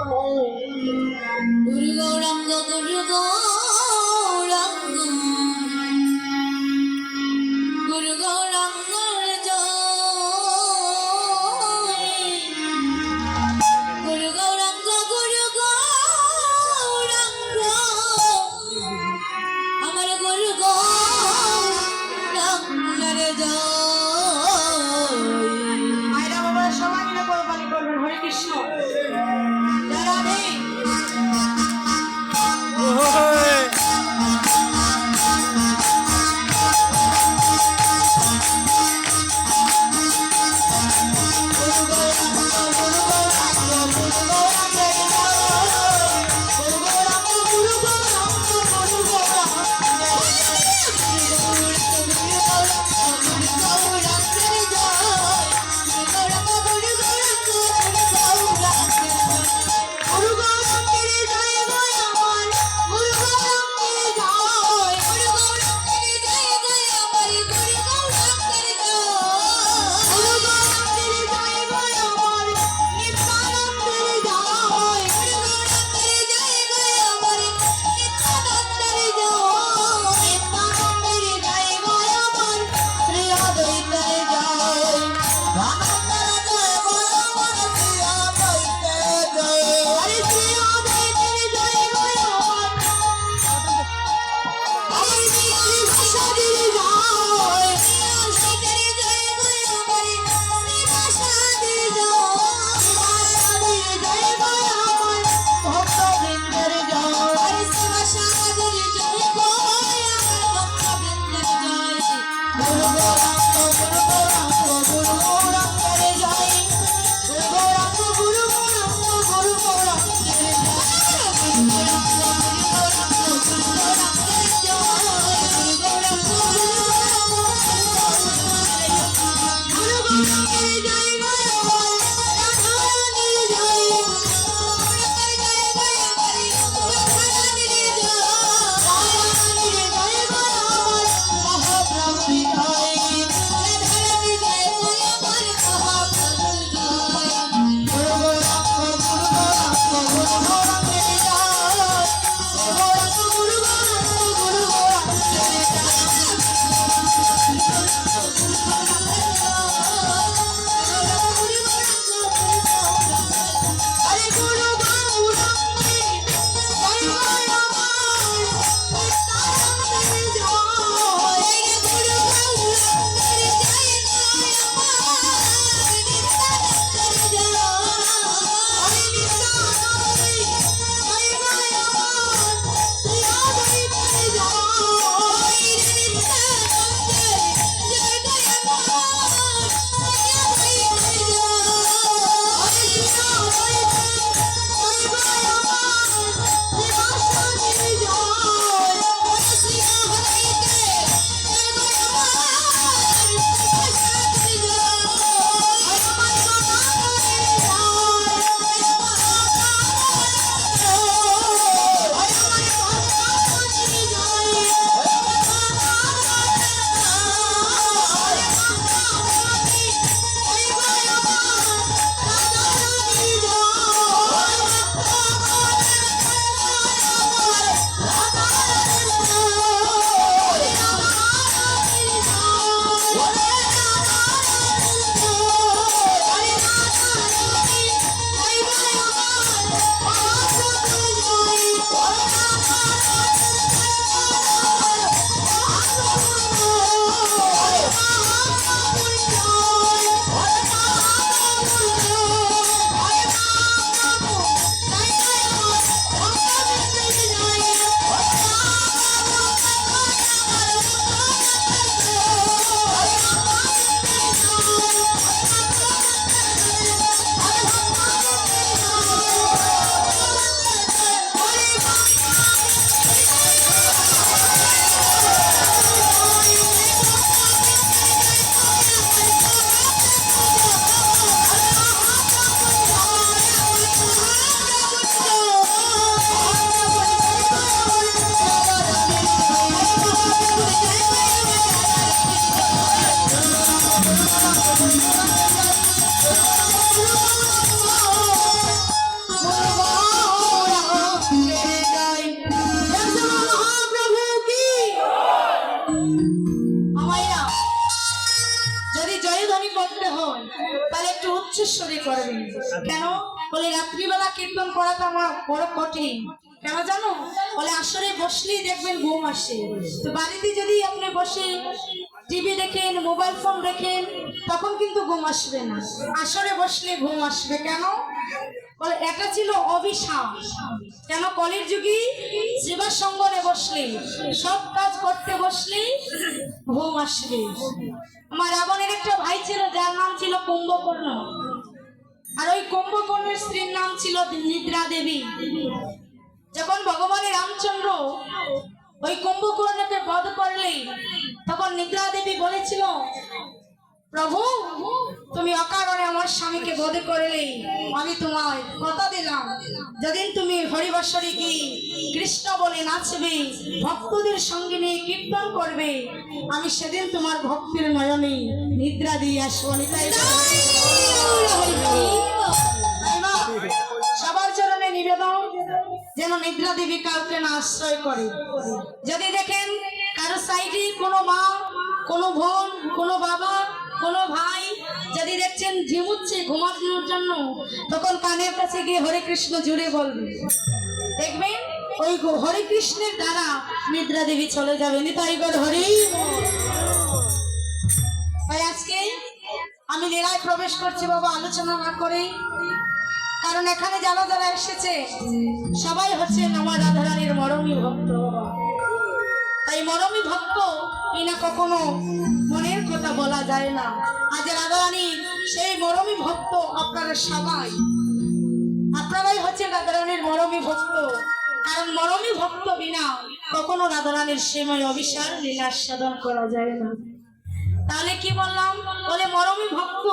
গুরু গৌরাঙ্গ গুরু গৌরাঙ্গ গুরু গৌরাঙ্গ গুরু গৌরাঙ্গ গুরু গৌরাঙ্গ আমার গুরু গৌরাঙ্গের জয়। মায়েরা বাবা সবাই মিলে কোরবানি করবেন। হরে কৃষ্ণ। রাধে উচ্চস্বরে করবেন। কেন? বলে রাত্রিবেলা কীর্তন করাটা আমার বড় কঠিন। কেন জানো? বলে আসরে বসলেই দেখবেন ঘুম আসে। তো বাড়িতে যদি আপনি বসে টিভি দেখেন, মোবাইল ফোন দেখেন, তখন কিন্তু ঘুম আসবে না। আসরে বসলে ঘুম আসবে। কেন? বলে এটা ছিল অভিশাপ। কেন? কলির যুগে সেবা সঙ্গনে বসলে, সব কাজ করতে বসলে ঘুম আসবে। আমার রাবণের একটা ভাই ছিল, যার নাম ছিল কুম্ভকর্ণ। আর ওই কুম্ভকর্ণের স্ত্রীর নাম ছিল নিদ্রা দেবী। যখন ভগবানের রামচন্দ্র ওই কুম্ভকর্ণকে বধ করলে, তখন নিদ্রা দেবী বলেছিল, প্রভু তুমি অকারণে আমার স্বামীকে বধ করলে, আমি তোমায় কথা দিলাম যেদিন তুমি হরিবাসরে কি কৃষ্ণ বলে নাচবে, ভক্তদের সঙ্গে নিয়ে কীর্তন করবে, আমি সেদিন তোমার ভক্তির নয়নে নিদ্রা দিয়ে আসবো। তাই সবার চরণে নিবেদন যেন নিদ্রা দেবী কাউকে না আশ্রয় করে। যদি দেখেন কারো সাইডে কোনো মা, কোনো বোন, কোনো বাবা, কোনো ভাই যদি দেখছেন ঝিমুচ্ছে ঘুমানোর জন্য, তখন কানের কাছে গিয়ে হরে কৃষ্ণ জুড়ে বলবে, দেখবেন ওই হরে কৃষ্ণের দ্বারা নিদ্রা দেবী চলে যাবে। নিতাই গৌর হরি বল। তাই আজকে আমি লীলায় প্রবেশ করছি বাবা, আলোচনা না করে। কারণ এখানে যারা যারা এসেছে সবাই হচ্ছে আমার রাধারানীর মরমী ভক্ত। তাই মরমী ভক্ত বিনা কখনো মনের কথা বলা যায় না। আজ রাধারানীর সেই মরমী ভক্ত আপনারা সবাই, আপনারাই হচ্ছে রাধারানীর মরমী ভক্ত। কারণ মরমী ভক্ত বিনা কখনো রাধারানীর সেময় অবিচার লীলা সাধন করা যায় না। তাহলে কি বললাম? বলে মরমী ভক্ত